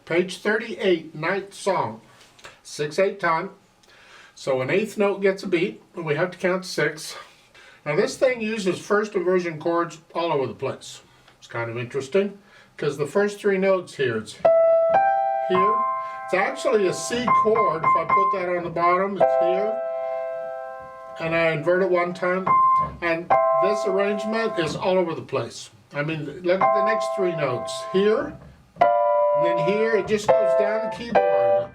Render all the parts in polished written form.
Page 38, ninth song. 6/8 time. So an eighth note gets a beat, and we have to count 6. Now this thing uses first inversion chords all over the place. It's kind of interesting, because the first 3 notes here, it's here. It's actually a C chord. If I put that on the bottom, it's here. And I invert it one time. And this arrangement is all over the place. I mean, look at the next 3 notes. Here. And then here, it just goes down the keyboard.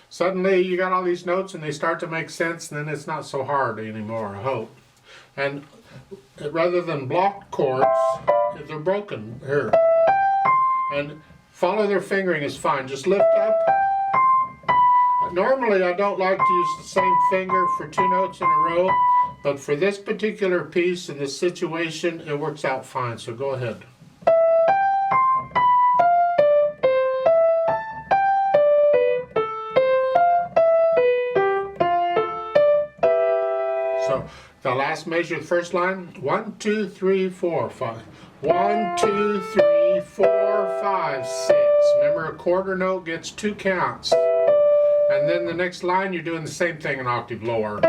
Suddenly you got all these notes and they start to make sense, and then it's not so hard anymore, I hope. And rather than blocked chords, they're broken here. And follow their fingering is fine. Just lift up. Normally I don't like to use the same finger for 2 notes in a row. But for this particular piece and this situation, it works out fine, so go ahead. So the last measure, the first line, 1, 2, 3, 4, 5. 1, 2, 3, 4, 5, 6. Remember, a quarter note gets 2 counts. And then the next line, you're doing the same thing an octave lower.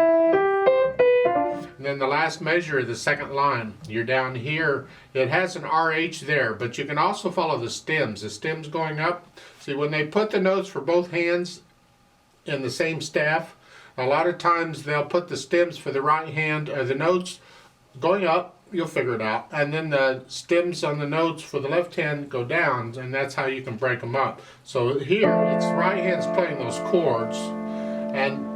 And then the last measure, the second line, you're down here. It has an RH there, but you can also follow the stems. The stems going up. See, when they put the notes for both hands in the same staff, a lot of times they'll put the stems for the right hand, or the notes going up, you'll figure it out. And then the stems on the notes for the left hand go down, and that's how you can break them up. So here, it's right hand's playing those chords, and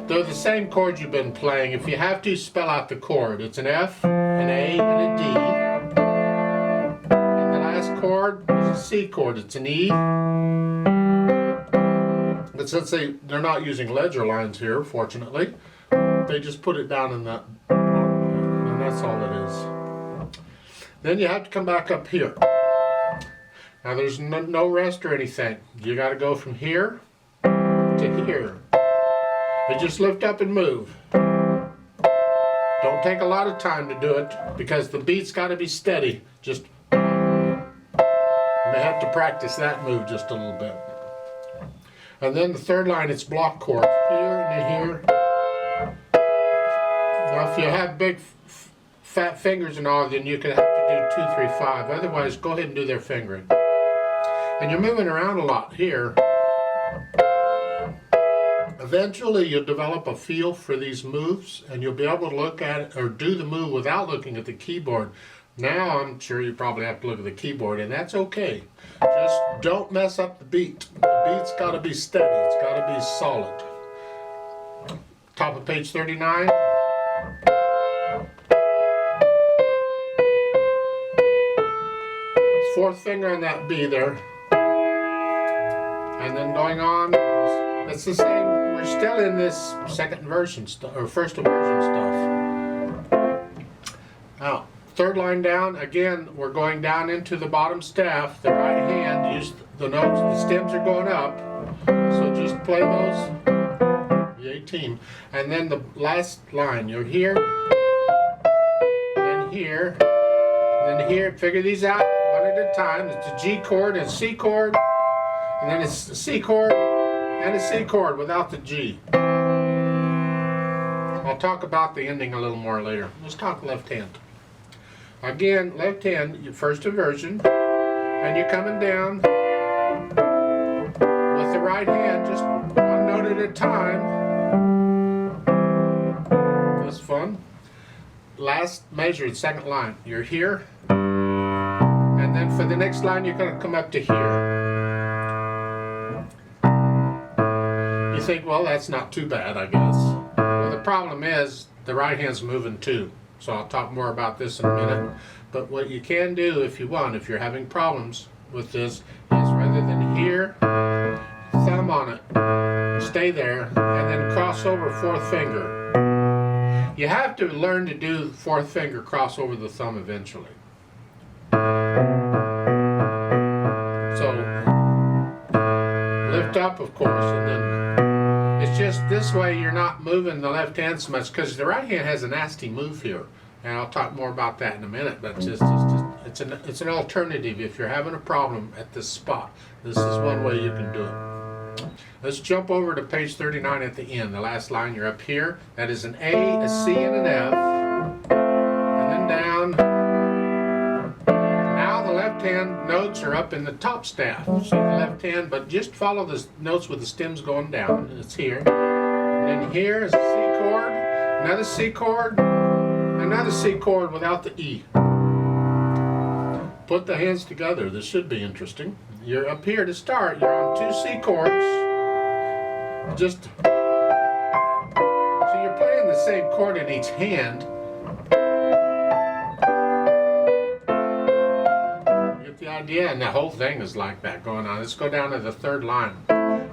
they're the same chords you've been playing. If you have to, spell out the chord. It's an F, an A, and a D. And the last chord is a C chord. It's an E. But since they're not using ledger lines here, fortunately, they just put it down in that, and that's all it is. Then you have to come back up here. Now there's no rest or anything. You got to go from here to here. You just lift up and move. Don't take a lot of time to do it, because the beat's got to be steady. Just, you may have to practice that move just a little bit. And then the third line, it's block chords. Here and here. Now if you have big fat fingers and all, then you can have to do 2, 3, 5. Otherwise, go ahead and do their fingering. And you're moving around a lot here. Eventually you'll develop a feel for these moves, and you'll be able to look at it or do the move without looking at the keyboard. Now I'm sure you probably have to look at the keyboard, and that's okay. Just don't mess up the beat. The beat's got to be steady. It's got to be solid. Top of page 39. Fourth finger on that B there. And then going on, it's the same. We're still in this second inversion stuff, or first inversion stuff. Now, third line down, again, we're going down into the bottom staff. The right hand, use the notes, the stems are going up. So just play those, the 18. And then the last line, you're here, then here, then here. Figure these out one at a time. It's a G chord and a C chord, and then it's a C chord, and a C chord without the G. I'll talk about the ending a little more later. Let's talk left hand. Again, left hand, your first inversion, and you're coming down with the right hand, just one note at a time. That's fun. Last measure, second line. You're here, and then for the next line, you're going to come up to here. You think, well, that's not too bad, I guess. Well, the problem is the right hand's moving too. So I'll talk more about this in a minute. But what you can do if you want, if you're having problems with this, is rather than here, thumb on it, stay there, and then cross over fourth finger. You have to learn to do fourth finger cross over the thumb eventually. So lift up, of course, and then it's just this way you're not moving the left hand so much, because the right hand has a nasty move here. And I'll talk more about that in a minute, but it's an alternative if you're having a problem at this spot. This is one way you can do it. Let's jump over to page 39 at the end. The last line, you're up here. That is an A, a C, and an F. And then down. Now the left hand notes are up in the top staff. See the left hand, but just follow the notes with the stems going down. It's here. And then here is a C chord, another C chord, another C chord without the E. Put the hands together. This should be interesting. You're up here to start. You're on 2 C chords. So you're playing the same chord in each hand. You get the idea? And the whole thing is like that going on. Let's go down to the third line.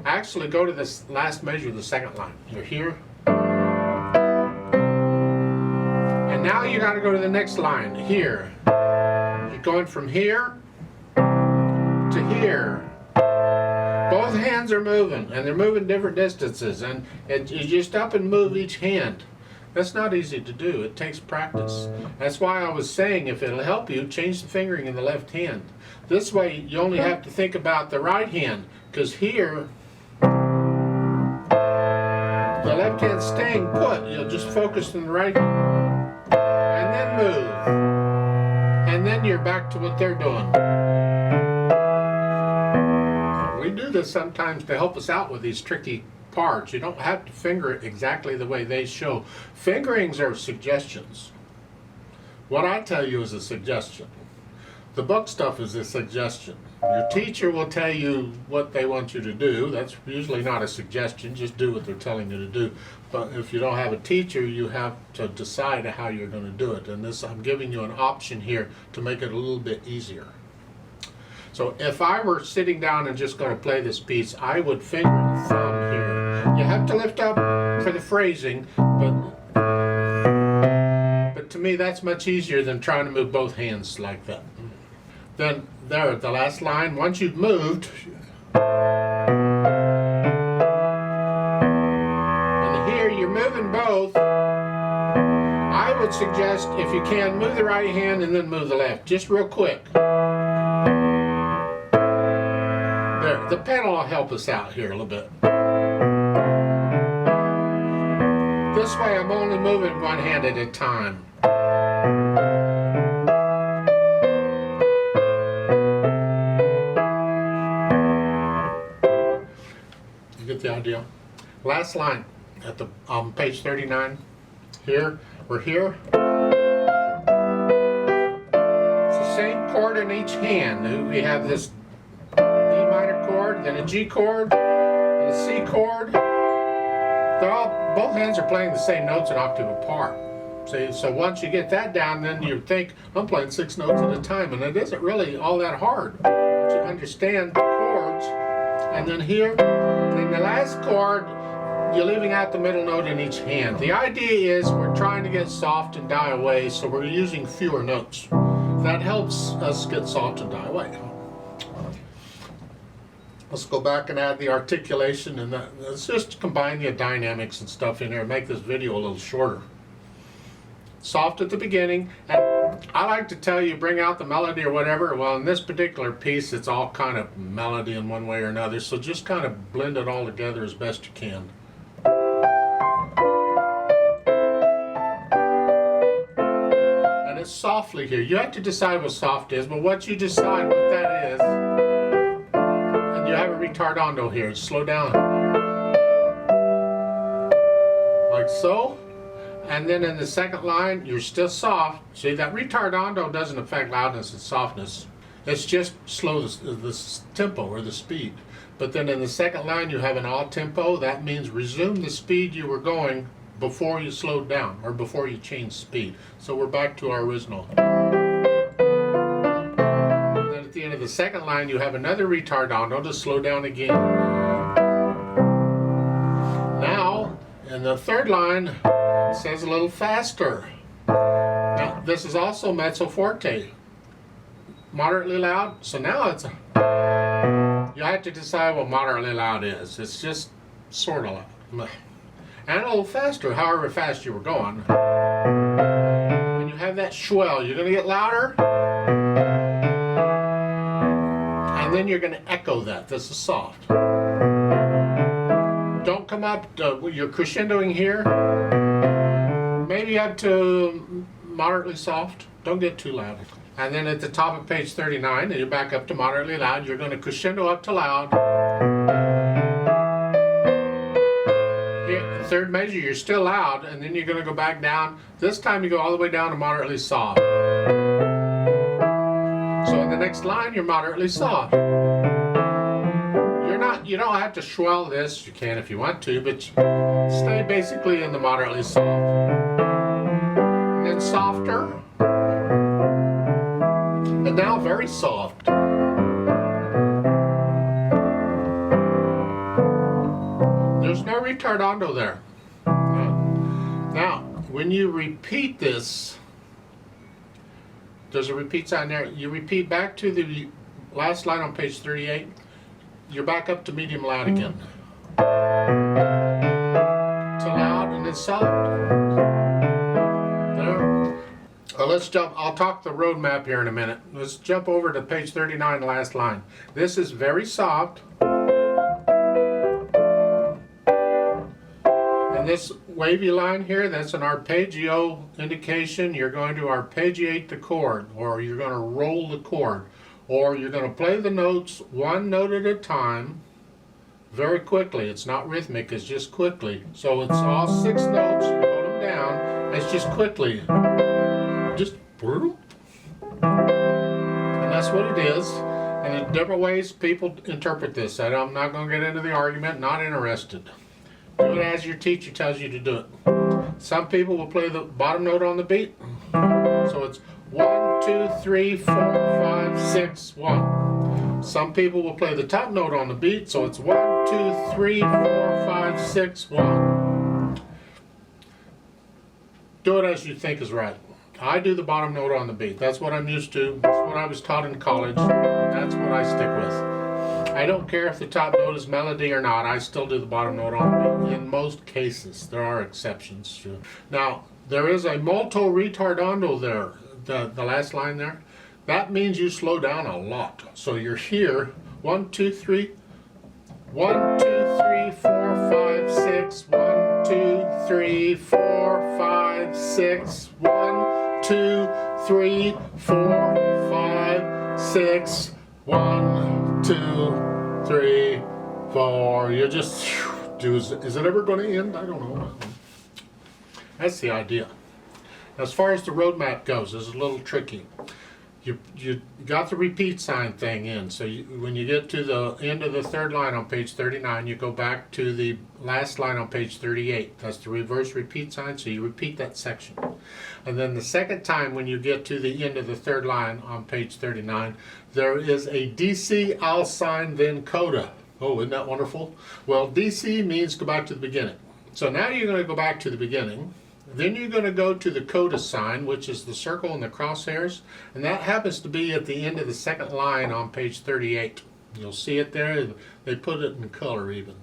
Actually, go to this last measure, the second line. You're here. And now you got to go to the next line, here. You're going from here to here. Both hands are moving, and they're moving different distances, and you just up and move each hand. That's not easy to do. It takes practice. That's why I was saying, if it'll help you, change the fingering in the left hand. This way, you only have to think about the right hand, because here, the left hand's staying put. You'll just focus on the right hand, and then move. And then you're back to what they're doing. We do this sometimes to help us out with these tricky parts. You don't have to finger it exactly the way they show. Fingerings are suggestions. What I tell you is a suggestion. The book stuff is a suggestion. Your teacher will tell you what they want you to do. That's usually not a suggestion. Just do what they're telling you to do. But if you don't have a teacher, you have to decide how you're going to do it. And this, I'm giving you an option here to make it a little bit easier. So if I were sitting down and just going to play this piece, I would finger the thumb here. You have to lift up for the phrasing, but to me that's much easier than trying to move both hands like that. Then there at the last line, once you've moved, and here you're moving both, I would suggest, if you can, move the right hand and then move the left, just real quick. The pedal will help us out here a little bit. This way I'm only moving one hand at a time. You get the idea? Last line at the page 39. Here, we're here. It's the same chord in each hand. We have this chord, then a G chord, then a C chord. Both hands are playing the same notes an octave apart. See, so once you get that down, then you think, I'm playing 6 notes at a time, and it isn't really all that hard. But you understand the chords, and then here, then the last chord, you're leaving out the middle note in each hand. The idea is we're trying to get soft and die away, so we're using fewer notes. That helps us get soft and die away. Let's go back and add the articulation, and let's just combine the dynamics and stuff in here and make this video a little shorter. Soft at the beginning, and I like to tell you, bring out the melody or whatever. Well, in this particular piece, it's all kind of melody in one way or another, so just kind of blend it all together as best you can. And it's softly here. You have to decide what soft is, but once you decide what that is, you have a retardando here. Slow down. Like so. And then in the second line, you're still soft. See, that retardando doesn't affect loudness and softness. It's just slow the tempo or the speed. But then in the second line, you have an all tempo. That means resume the speed you were going before you slowed down or before you changed speed. So we're back to our original. At the end of the second line, you have another retardando to slow down again. Now, in the third line, it says a little faster. Now, this is also mezzo forte, moderately loud. So now it's you have to decide what moderately loud is. It's just sort of loud, and a little faster, however fast you were going. And you that swell. You're going to get louder. And then you're going to echo that. This is soft. Don't come up, you're crescendoing here. Maybe up to moderately soft. Don't get too loud. And then at the top of page 39, and you're back up to moderately loud, you're going to crescendo up to loud. Here, the third measure, you're still loud, and then you're going to go back down. This time you go all the way down to moderately soft. So in the next line, you're moderately soft. You don't have to swell this. You can if you want to, but stay basically in the moderately soft. And then softer. And now very soft. There's no retardando there. Now, when you repeat this, there's a repeat sign there. You repeat back to the last line on page 38. You're back up to medium loud again. To loud and then soft. There. Let's jump. I'll talk the road map here in a minute. Let's jump over to page 39, last line. This is very soft. And this wavy line here, that's an arpeggio indication. You're going to arpeggiate the chord, or you're going to roll the chord. Or you're going to play the notes one note at a time very quickly. It's not rhythmic, it's just quickly. So it's all 6 notes, you hold them down, it's just quickly. Just brutal. And that's what it is. And in different ways people interpret this. I'm not going to get into the argument, not interested. Do it as your teacher tells you to do it. Some people will play the bottom note on the beat. So it's 1, 2, 3, 4, 5, 6, 1. Some people will play the top note on the beat, so it's 1, 2, 3, 4, 5, 6, 1. Do it as you think is right. I do the bottom note on the beat. That's what I'm used to. That's what I was taught in college. That's what I stick with. I don't care if the top note is melody or not. I still do the bottom note on the beat. In most cases, there are exceptions. Now, there is a molto retardando there. The last line there, that means you slow down a lot. So you're here, 1, 2, 3, 1, 2, 3, 4, 5, 6, 1, 2, 3, 4, 5, 6, 1, 2, 3, 4, 5, 6, 1, 2, 3, 4. You just do. Is it ever going to end? I don't know. That's the idea. As far as the roadmap goes, it's a little tricky. You got the repeat sign thing in, so when you get to the end of the third line on page 39, you go back to the last line on page 38. That's the reverse repeat sign, so you repeat that section. And then the second time when you get to the end of the third line on page 39, there is a DC al sign then coda. Oh, isn't that wonderful? Well, DC means go back to the beginning. So now you're going to go back to the beginning. Then you're going to go to the coda sign, which is the circle and the crosshairs, and that happens to be at the end of the second line on page 38. You'll see it there. They put it in color even.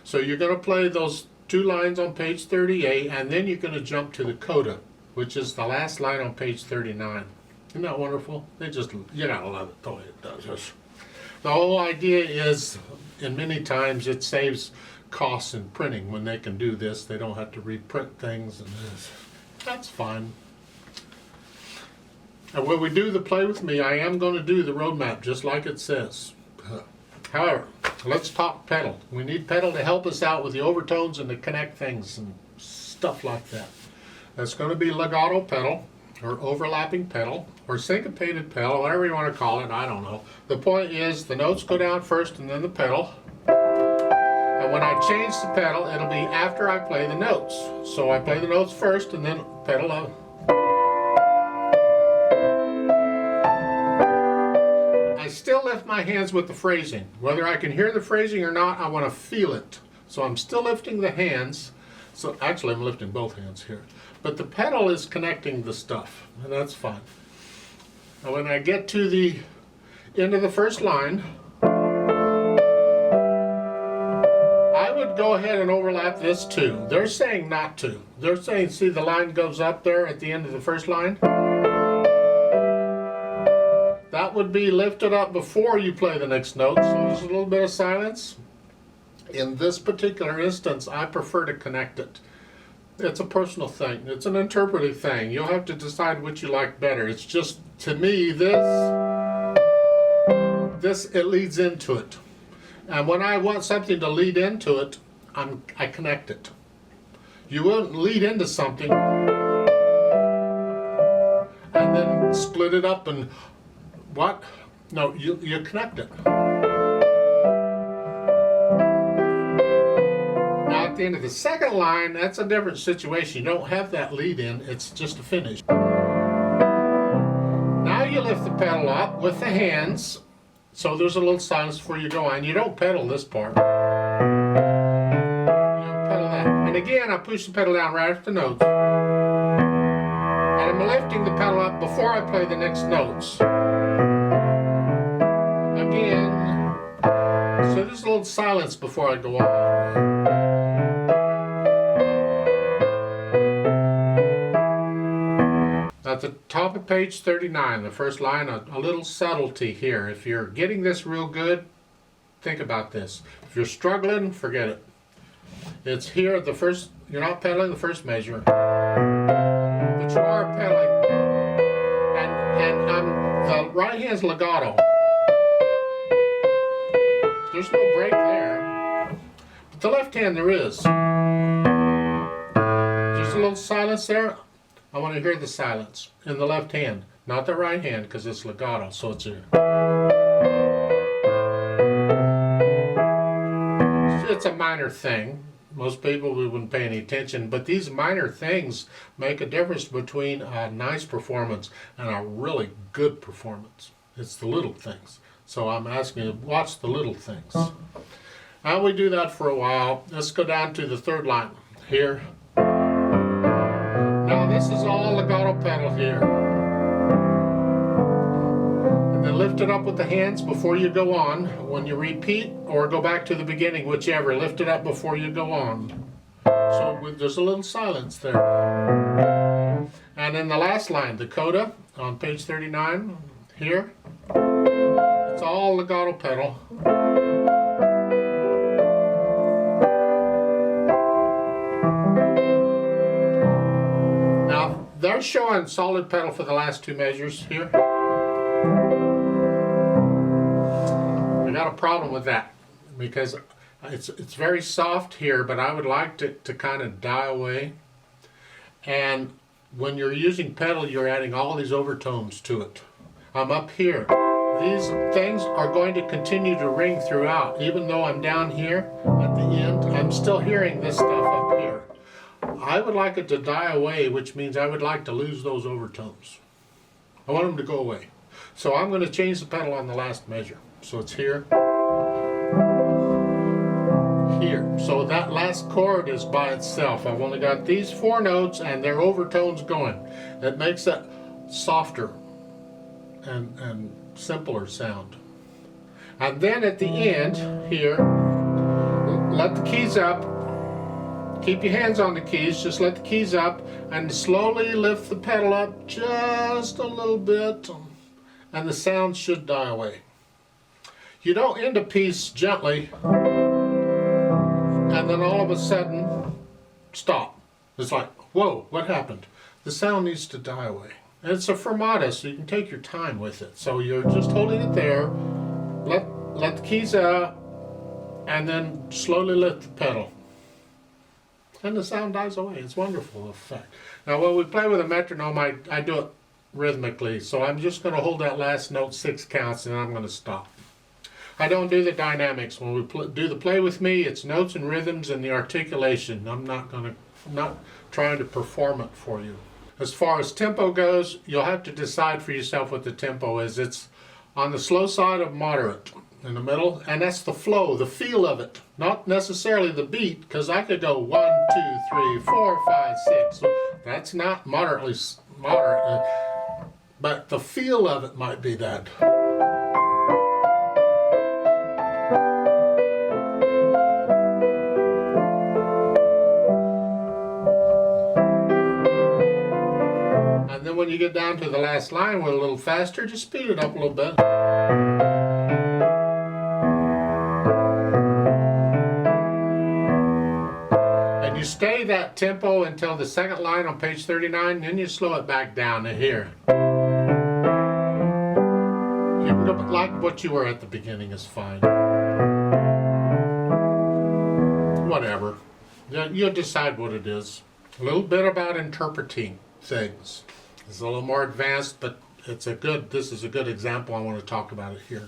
So you're going to play those 2 lines on page 38, and then you're going to jump to the coda, which is the last line on page 39. Isn't that wonderful? You gotta love it the way it does. The whole idea is, and many times it saves costs in printing when they can do this. They don't have to reprint things, and that's fine. And when we do the play with me, I am going to do the roadmap just like it says. However, let's talk pedal. We need pedal to help us out with the overtones and to connect things and stuff like that. That's going to be legato pedal, or overlapping pedal, or syncopated pedal, whatever you want to call it, I don't know. The point is the notes go down first and then the pedal. And when I change the pedal, it'll be after I play the notes. So I play the notes first and then pedal up. I still lift my hands with the phrasing. Whether I can hear the phrasing or not, I want to feel it. So I'm still lifting the hands. So actually I'm lifting both hands here. But the pedal is connecting the stuff, and that's fine. Now when I get to the end of the first line, I would go ahead and overlap this too. They're saying not to. They're saying, see the line goes up there at the end of the first line? would be lifted up before you play the next note, so there's a little bit of silence. In this particular instance, I prefer to connect it. It's a personal thing. It's an interpretive thing. You'll have to decide which you like better. It's just, to me, it leads into it. And when I want something to lead into it, I connect it. You won't lead into something and then split it up and what? No, you connect it. Now at the end of the second line, that's a different situation. You don't have that lead in, it's just a finish. Now you lift the pedal up with the hands, so there's a little silence before you go on. You don't pedal this part. You pedal that. And again, I push the pedal down right after the notes. And I'm lifting the pedal up before I play the next notes. Again, so there's a little silence before I go on. At the top of page 39, the first line, a little subtlety here. If you're getting this real good, think about this. If you're struggling, forget it. It's here, you're not pedaling the first measure, but you are pedaling. And the right hand's legato. There's no break there. But the left hand there is. There's a little silence there. I want to hear the silence in the left hand, not the right hand, because it's legato, so it's here. It's a minor thing. Most people wouldn't pay any attention, but these minor things make a difference between a nice performance and a really good performance. It's the little things. So I'm asking you to watch the little things. Now we do that for a while. Let's go down to the third line here. Now this is all legato pedal here. And then lift it up with the hands before you go on. When you repeat or go back to the beginning, whichever, lift it up before you go on. So there's a little silence there. And then the last line, the coda on page 39 here. It's all legato pedal. Now, they're showing solid pedal for the last two measures here. I got a problem with that because it's very soft here, but I would like to kind of die away. And when you're using pedal, you're adding all these overtones to it. I'm up here. These things are going to continue to ring throughout. Even though I'm down here at the end, I'm still hearing this stuff up here. I would like it to die away, which means I would like to lose those overtones. I want them to go away. So I'm going to change the pedal on the last measure. So it's here. Here. So that last chord is by itself. I've only got these four notes and their overtones going. That makes it softer and simpler sound. And then at the end here, let the keys up. Keep your hands on the keys, just let the keys up and slowly lift the pedal up just a little bit and the sound should die away. You don't end a piece gently and then all of a sudden stop. It's like, whoa, what happened? The sound needs to die away. And it's a fermata, so you can take your time with it. So you're just holding it there, let the keys out, and then slowly lift the pedal. And the sound dies away. It's wonderful effect. Now when we play with a metronome, I do it rhythmically. So I'm just going to hold that last note 6 counts and I'm going to stop. I don't do the dynamics. When we do the play with me, it's notes and rhythms and the articulation. I'm not trying to perform it for you. As far as tempo goes, you'll have to decide for yourself what the tempo is. It's on the slow side of moderate in the middle, and that's the flow, the feel of it, not necessarily the beat, because I could go 1, 2, 3, 4, 5, 6. That's not moderate, but the feel of it might be that. And then when you you get down to the last line with a little faster, just speed it up a little bit. And you stay that tempo until the second line on page 39, then you slow it back down to here. You can go like what you were at the beginning is fine. Whatever. You'll decide what it is. A little bit about interpreting things. It's a little more advanced, but this is a good example. I want to talk about it here.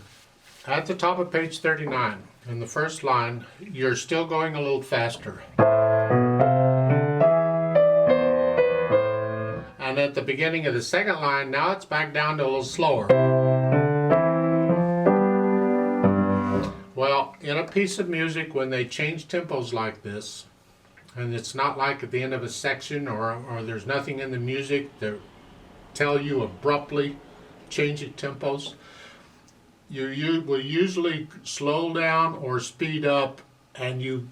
At the top of page 39, in the first line, you're still going a little faster. And at the beginning of the second line, now it's back down to a little slower. Well, in a piece of music, when they change tempos like this, and it's not like at the end of a section or there's nothing in the music that tell you abruptly changing tempos, you will usually slow down or speed up, and you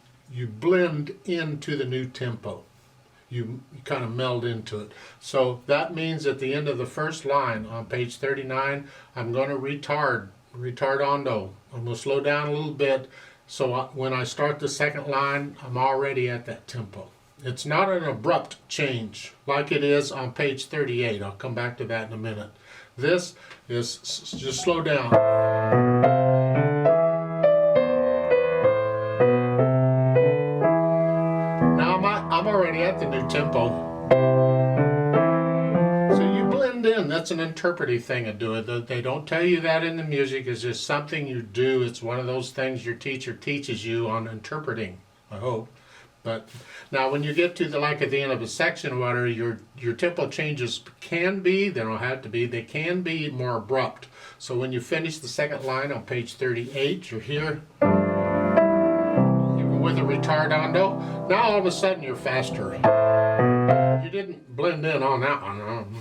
blend into the new tempo. You kind of meld into it. So that means at the end of the first line on page 39, I'm going to retardando. I'm going to slow down a little bit, so when I start the second line, I'm already at that tempo. It's not an abrupt change like it is on page 38. I'll come back to that in a minute. This is just slow down. Now I'm already at the new tempo. So you blend in. That's an interpretive thing to do it. They don't tell you that in the music. It's just something you do. It's one of those things your teacher teaches you on interpreting, I hope. But now when you get to like at the end of a section, whatever, your tempo changes can be, they don't have to be, they can be more abrupt. So when you finish the second line on page 38, you're here with a retardando. Now all of a sudden you're faster. You didn't blend in on that one.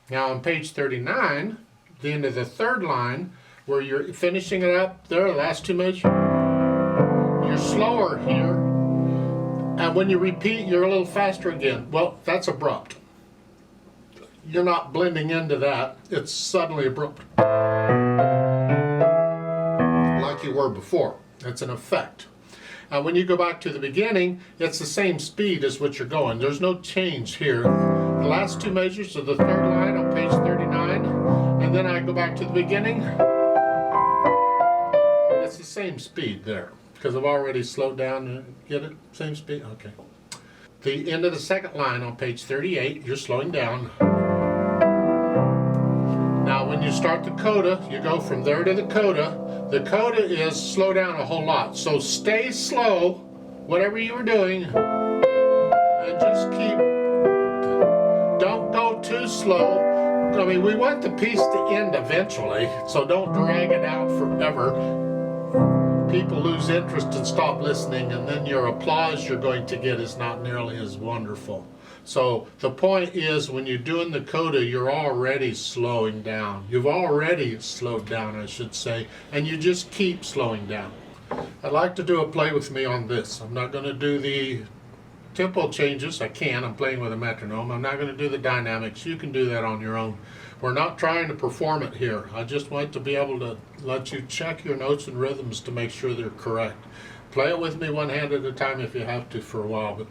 Now on page 39, the end of the third line, where you're finishing it up there, the last two measures, you're slower here. And when you repeat, you're a little faster again. Well, that's abrupt. You're not blending into that. It's suddenly abrupt. Like you were before. That's an effect. And when you go back to the beginning, it's the same speed as what you're going. There's no change here. The last two measures of the third line on page 39, and then I go back to the beginning. It's the same speed there. Because I've already slowed down and get it? Same speed? Okay. The end of the second line on page 38, you're slowing down. Now when you start the coda, you go from there to the coda. The coda is slow down a whole lot. So stay slow, whatever you were doing, and just don't go too slow. I mean, we want the piece to end eventually, so don't drag it out forever. People lose interest and stop listening, and then your applause you're going to get is not nearly as wonderful. So the point is, when you're doing the coda, you're already slowing down. You've already slowed down, I should say, and you just keep slowing down. I'd like to do a play with me on this. I'm not going to do the tempo changes. I'm playing with a metronome. I'm not going to do the dynamics. You can do that on your own. We're not trying to perform it here. I just want to be able to let you check your notes and rhythms to make sure they're correct. Play it with me one hand at a time if you have to for a while, but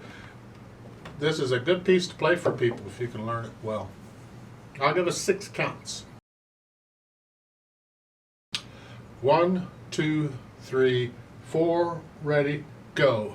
this is a good piece to play for people if you can learn it well. I'll give us 6 counts. 1, 2, 3, 4, ready, go.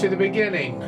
to the beginning.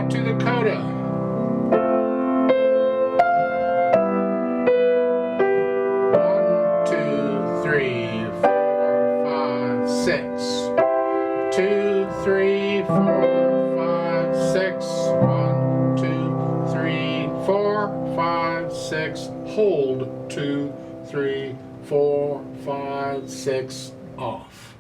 To the coda. One, two, three, four, five, six. 2, 3, 4, 5, 6. 1, 2, 3, 4, 5, 6. Hold 2, 3, 4, 5, 6. Off.